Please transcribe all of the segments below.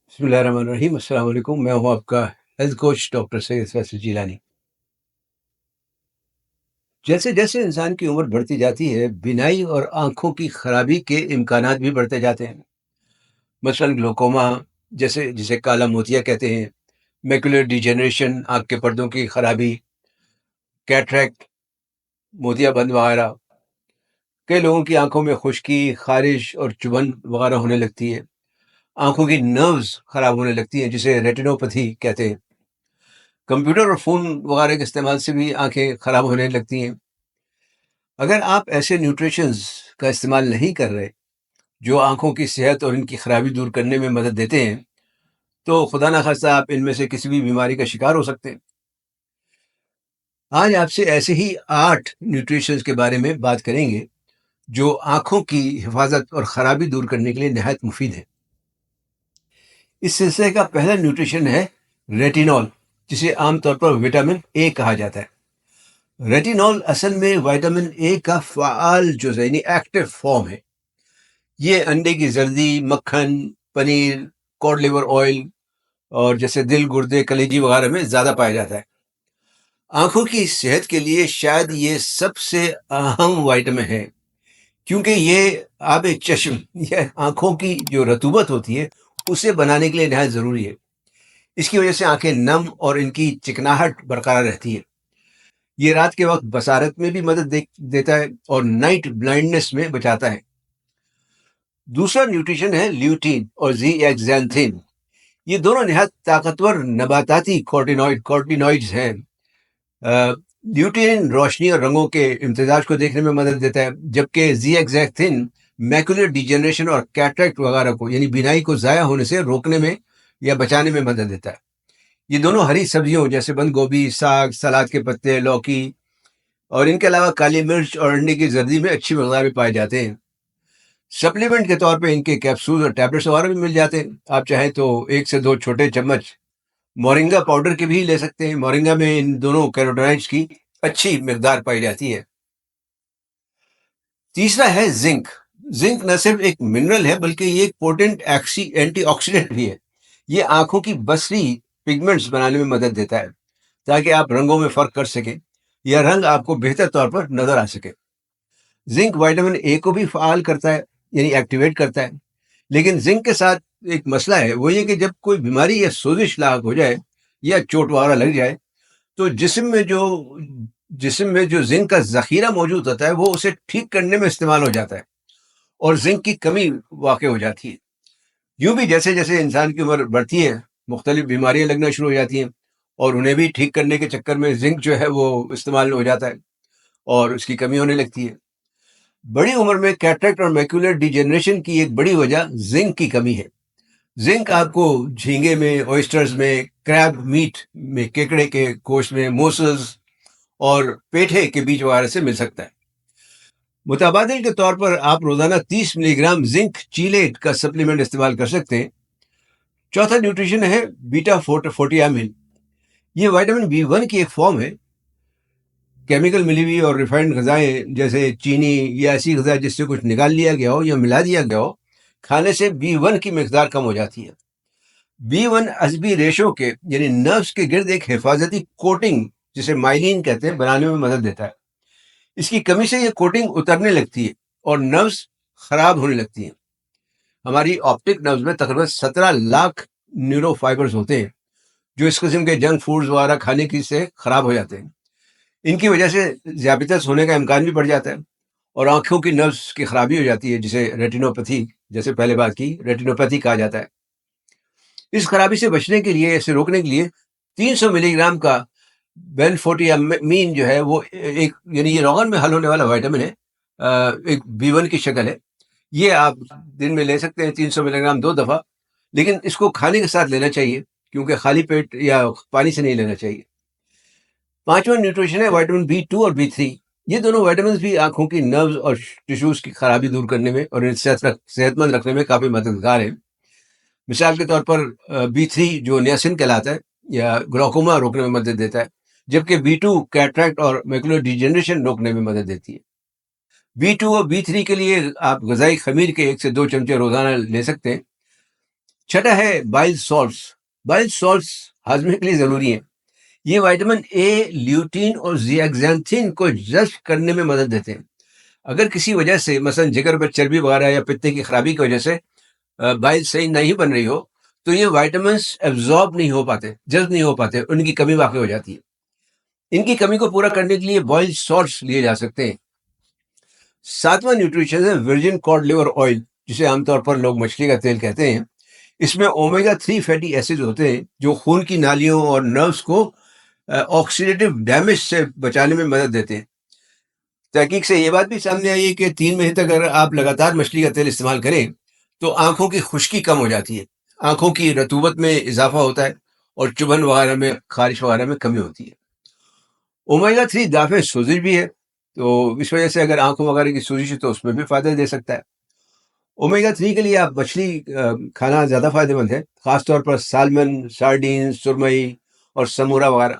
بسم اللہ الرحمن الرحیم۔ السلام علیکم، میں ہوں آپ کا ہیلتھ کوچ ڈاکٹر سید فیصل جیلانی۔ جیسے جیسے انسان کی عمر بڑھتی جاتی ہے، بینائی اور آنکھوں کی خرابی کے امکانات بھی بڑھتے جاتے ہیں۔ مثلاً گلوکوما، جسے کالا موتیا کہتے ہیں، میکولر ڈیجنریشن آنکھ کے پردوں کی خرابی، کیٹریکٹ، موتیا بند وغیرہ۔ کئی لوگوں کی آنکھوں میں خشکی، خارش اور چبھن وغیرہ ہونے لگتی ہے۔ آنکھوں کی نروز خراب ہونے لگتی ہیں، جسے ریٹینوپیتھی کہتے ہیں۔ کمپیوٹر اور فون وغیرہ کے استعمال سے بھی آنکھیں خراب ہونے لگتی ہیں۔ اگر آپ ایسے نیوٹریشنز کا استعمال نہیں کر رہے جو آنکھوں کی صحت اور ان کی خرابی دور کرنے میں مدد دیتے ہیں، تو خدا نخواستہ آپ ان میں سے کسی بھی بیماری کا شکار ہو سکتے ہیں۔ آج آپ سے ایسے ہی 8 نیوٹریشنز کے بارے میں بات کریں گے جو آنکھوں کی حفاظت اور خرابی دور کرنے کے لیے نہایت مفید ہیں۔ اس سلسلے کا پہلا نیوٹریشن ہے ریٹینول، جسے عام طور پر وٹامن اے کہا جاتا ہے۔ ریٹینول اصل میں وٹامن اے کا فعال جزء یعنی ایکٹیو فارم ہے۔ یہ انڈے کی زردی، مکھن، پنیر، کوڈ لیور آئل اور جیسے دل، گردے، کلیجی وغیرہ میں زیادہ پایا جاتا ہے۔ آنکھوں کی صحت کے لیے شاید یہ سب سے اہم وٹامن ہے، کیونکہ یہ آب چشم یا آنکھوں کی جو رطوبت ہوتی ہے اسے بنانے کے لیے نہایت ضروری ہے۔ اس کی وجہ سے آنکھیں نم اور ان کی چکناہٹ برقرار رہتی ہے۔ یہ رات کے وقت بصارت میں بھی مدد دیتا ہے اور نائٹ بلائنڈنس میں بچاتا ہے۔ دوسرا نیوٹریشن ہے لیوٹین اور زی ایکزینتھین۔ یہ دونوں نہایت طاقتور نباتاتی کورٹینوئڈز ہیں۔ لیوٹین روشنی اور رنگوں کے امتزاج کو دیکھنے میں مدد دیتا ہے، جبکہ زی ایکزینتھین میکولر ڈیجنریشن اور کیٹریکٹ وغیرہ کو یعنی بینائی کو ضائع ہونے سے روکنے میں یا بچانے میں مدد دیتا ہے۔ یہ دونوں ہری سبزیوں جیسے بند گوبھی، ساگ، سلاد کے پتے، لوکی اور ان کے علاوہ کالی مرچ اور انڈے کی زردی میں اچھی مقدار میں پائے جاتے ہیں۔ سپلیمنٹ کے طور پہ ان کے کیپسول اور ٹیبلٹس وغیرہ بھی مل جاتے ہیں۔ آپ چاہیں تو 1 سے 2 چھوٹے چمچ مورنگا پاؤڈر کے بھی لے سکتے ہیں۔ مورنگا میں ان دونوں کیروٹینائڈز کی اچھی مقدار پائی جاتی ہے۔ تیسرا ہے زنک۔ زنک نہ صرف ایک منرل ہے بلکہ یہ ایک پوٹنٹ اینٹی آکسیڈنٹ بھی ہے۔ یہ آنکھوں کی بصری پگمنٹس بنانے میں مدد دیتا ہے تاکہ آپ رنگوں میں فرق کر سکیں یا رنگ آپ کو بہتر طور پر نظر آ سکے۔ زنک وٹامن اے کو بھی فعال کرتا ہے یعنی ایکٹیویٹ کرتا ہے، لیکن زنک کے ساتھ ایک مسئلہ ہے، وہ یہ کہ جب کوئی بیماری یا سوزش لاحق ہو جائے یا چوٹ وغیرہ لگ جائے تو جسم میں جو زنک کا ذخیرہ موجود ہوتا ہے وہ اسے ٹھیک کرنے میں استعمال ہو جاتا ہے اور زنک کی کمی واقع ہو جاتی ہے۔ یوں بھی جیسے جیسے انسان کی عمر بڑھتی ہے مختلف بیماریاں لگنا شروع ہو جاتی ہیں اور انہیں بھی ٹھیک کرنے کے چکر میں زنک جو ہے وہ استعمال ہو جاتا ہے اور اس کی کمی ہونے لگتی ہے۔ بڑی عمر میں کیٹریکٹ اور میکولر ڈیجنریشن کی ایک بڑی وجہ زنک کی کمی ہے۔ زنک آپ کو جھینگے میں، اوئسٹرز میں، کریب میٹ میں، کیکڑے کے گوشت میں، موسلز اور پیٹھے کے بیج وغیرہ سے مل سکتا ہے۔ متبادل کے طور پر آپ روزانہ 30 ملی گرام زنک چیلیٹ کا سپلیمنٹ استعمال کر سکتے ہیں۔ چوتھا نیوٹریشن ہے بیٹا فوٹیامین۔ یہ وٹامن B1 کی ایک فارم ہے۔ کیمیکل ملی ہوئی اور ریفائنڈ غذائیں جیسے چینی یا ایسی غذا جس سے کچھ نکال لیا گیا ہو یا ملا دیا گیا ہو، کھانے سے B1 کی مقدار کم ہو جاتی ہے۔ B1 عصبی ریشوں کے یعنی نروز کے گرد ایک حفاظتی کوٹنگ جسے مائلین کہتے ہیں بنانے میں مدد دیتا ہے۔ اس کی کمی سے یہ کوٹنگ اترنے لگتی ہے اور نروز خراب ہونے لگتی ہیں۔ ہماری آپٹک نروز میں تقریباً 17 لاکھ نیورو فائبرز ہوتے ہیں جو اس قسم کے جنک فوڈز وغیرہ کھانے کی سے خراب ہو جاتے ہیں۔ ان کی وجہ سے ذیابیطس ہونے کا امکان بھی بڑھ جاتا ہے اور آنکھوں کی نروز کی خرابی ہو جاتی ہے جسے ریٹینوپیتھی، جیسے پہلے بات کی، ریٹینوپیتھی کہا جاتا ہے۔ اس خرابی سے بچنے کے لیے، اسے روکنے کے لیے 300 ملی گرام کا بینفوٹیامین جو ہے وہ ایک یعنی یہ روغن میں حل ہونے والا وٹامن ہے، ایک B1 کی شکل ہے۔ یہ آپ دن میں لے سکتے ہیں 300 ملی گرام 2 دفعہ، لیکن اس کو کھانے کے ساتھ لینا چاہیے کیونکہ خالی پیٹ یا پانی سے نہیں لینا چاہیے۔ پانچواں نیوٹریشن ہے وٹامن B2 اور B3۔ یہ دونوں وٹامنز بھی آنکھوں کی نروز اور ٹیشوز کی خرابی دور کرنے میں اور انہیں صحت مند رکھنے میں کافی مددگار ہیں۔ مثال کے طور پر B3 جو نیاسن کہلاتا ہے یا گلوکوما روکنے میں مدد دیتا ہے، جبکہ B2 کیٹریکٹ اور میکولر ڈیجنریشن روکنے میں مدد دیتی ہے۔ B2 اور B3 کے لیے آپ غذائی خمیر کے 1 سے 2 چمچے روزانہ لے سکتے ہیں۔ چھٹا ہے بائل سالٹس. بائل سالٹس ہاضمے کے لیے ضروری ہیں. یہ وائٹامن اے، لیوٹین اور زیاگزانتھین کو جذب کرنے میں مدد دیتے ہیں. اگر کسی وجہ سے مثلا جگر پر چربی وغیرہ یا پتے کی خرابی کی وجہ سے بائل صحیح نہیں بن رہی ہو تو یہ وائٹامنس ایبزارب نہیں ہو پاتے، جذب نہیں ہو پاتے، ان کی کمی واقع ہو جاتی ہے. ان کی کمی کو پورا کرنے کے لیے بوائل سالٹس لیے جا سکتے ہیں. ساتواں نیوٹریشن ہے ورجن کاڈ لیور آئل، جسے عام طور پر لوگ مچھلی کا تیل کہتے ہیں. اس میں اومیگا 3 فیٹی ایسڈ ہوتے ہیں جو خون کی نالیوں اور نروز کو آکسیڈیٹو ڈیمیج سے بچانے میں مدد دیتے ہیں. تحقیق سے یہ بات بھی سامنے آئی ہے کہ 3 مہینے تک اگر آپ لگاتار مچھلی کا تیل استعمال کریں تو آنکھوں کی خشکی کم ہو جاتی ہے، آنکھوں کی رطوبت میں اضافہ ہوتا ہے اور چبھن وغیرہ میں، خارش وغیرہ میں کمی ہوتی ہے. اومیگا 3 دافع سوزش بھی ہے، تو اس وجہ سے اگر آنکھوں وغیرہ کی سوزش ہے تو اس میں بھی فائدہ دے سکتا ہے. اومیگا 3 کے لیے آپ مچھلی کھانا زیادہ فائدہ مند ہے، خاص طور پر سالمن، سارڈین، سرمئی اور سمورا وغیرہ.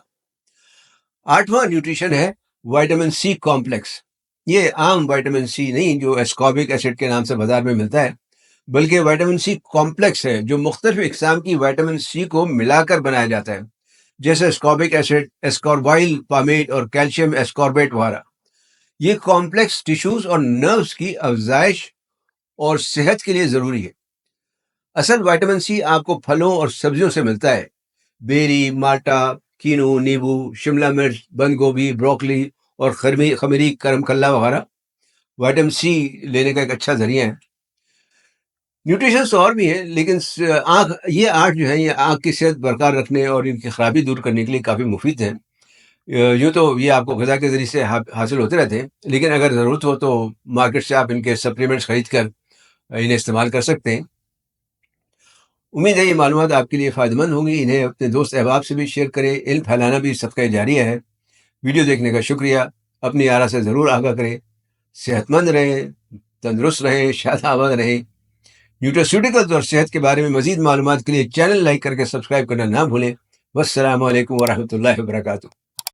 آٹھواں نیوٹریشن ہے وائٹامن سی کمپلیکس. یہ عام وائٹامن سی نہیں جو اسکاربک ایسڈ کے نام سے بازار میں ملتا ہے، بلکہ وائٹامن سی کمپلیکس ہے جو مختلف اقسام کی وائٹامن سی کو ملا کر بنایا جاتا ہے، جیسے اسکاربک ایسڈ، اسکاربائل پامیٹ اور کیلشیم اسکاربیٹ وغیرہ. یہ کمپلیکس ٹیشوز اور نروز کی افزائش اور صحت کے لیے ضروری ہے. اصل وائٹامن سی آپ کو پھلوں اور سبزیوں سے ملتا ہے. بیری، مالٹا، کینو، نیبو، شملہ مرچ، بند گوبھی، بروکلی اور خمیری کرم کھلا وغیرہ وائٹامن سی لینے کا ایک اچھا ذریعہ ہے. نیوٹریشنس اور بھی ہیں، لیکن یہ 8 جو ہیں یہ آنکھ کی صحت برقرار رکھنے اور ان کی خرابی دور کرنے کے لیے کافی مفید ہیں. یوں تو یہ آپ کو غذا کے ذریعے سے حاصل ہوتے رہتے ہیں، لیکن اگر ضرورت ہو تو مارکیٹ سے آپ ان کے سپلیمنٹس خرید کر انہیں استعمال کر سکتے ہیں. امید ہے یہ معلومات آپ کے لیے فائدہ مند ہوں گی. انہیں اپنے دوست احباب سے بھی شیئر کریں. علم پھیلانا بھی صدقہ جاریہ ہے. ویڈیو دیکھنے کا شکریہ. اپنی آرا سے ضرور آگاہ کریں. صحت مند رہیں، تندرست رہیں، شاد آباد رہیں. نیوٹراسیوٹیکلز اور صحت کے بارے میں مزید معلومات کے لیے چینل لائک کر کے سبسکرائب کرنا نہ بھولیں. والسلام علیکم ورحمۃ اللہ وبرکاتہ.